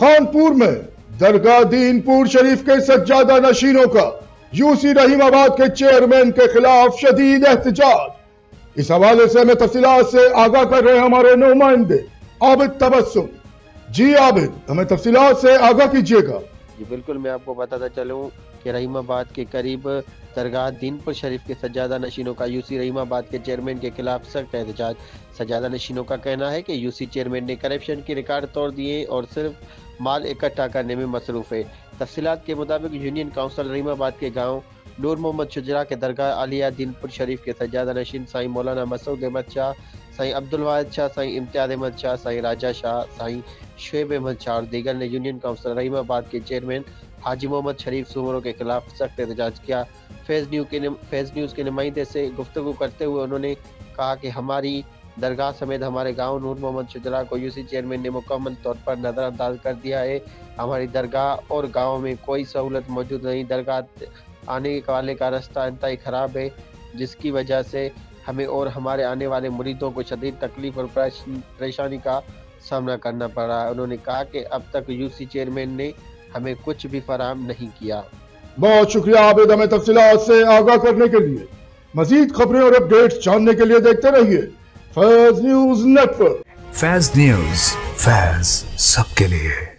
خانپور میں درگاہ دین پور شریف کے سجادہ نشینوں کا یوسی رحیم آباد کے چیئرمین کے خلاف شدید احتجاج. اس حوالے سے ہمیں تفصیلات سے آگاہ کر رہے ہیں ہمارے نمائندے عابد تبسم. جی عابد، ہمیں تفصیلات سے آگاہ کیجیے گا. جی بالکل، میں آپ کو بتاتا چلوں کہ رحیم آباد کے قریب درگاہ دین پور شریف کے سجادہ نشینوں کا یوسی رحیم آباد کے چیئرمین کے خلاف سخت احتجاج. سجادہ نشینوں کا کہنا ہے کہ یوسی چیئرمین نے کرپشن کی ریکارڈ توڑ دیے اور صرف مال اکٹھا کرنے میں مصروف ہے. تفصیلات کے مطابق یونین کونسل رحیم آباد کے گاؤں نور محمد شجرا کے درگاہ عالیہ دین پور شریف کے سجادہ نشین سائیں مولانا مسعود احمد شاہ، سائیں عبدالواحد شاہ، سائیں امتیاز احمد شاہ، سائیں راجہ شاہ، سائیں شعیب احمد شاہ اور دیگر نے یونین کونسل رحیم آباد کے چیئرمین حاجی محمد شریف سومرو کے خلاف سخت احتجاج کیا. فیض نیوز کے نمائندے سے گفتگو کرتے ہوئے انہوں نے کہا کہ ہماری درگاہ سمیت ہمارے گاؤں نور محمد شجرا کو یوسی چیئرمین نے مکمل طور پر نظر انداز کر دیا ہے. ہماری درگاہ اور گاؤں میں کوئی سہولت موجود نہیں. درگاہ آنے والے کا راستہ انتہائی خراب ہے، جس کی وجہ سے ہمیں اور ہمارے آنے والے مریدوں کو شدید تکلیف اور پریشانی کا سامنا کرنا پڑ رہا ہے. انہوں نے کہا کہ اب تک یوسی چیئرمین نے ہمیں کچھ بھی فراہم نہیں کیا. بہت شکریہ عابد، ہمیں تفصیلات سے آگاہ کرنے کے لیے. مزید خبریں اور اپڈیٹس جاننے کے لیے دیکھتے رہیے فیض نیوز نیٹ ورک. فیض نیوز، فیض سب کے لیے.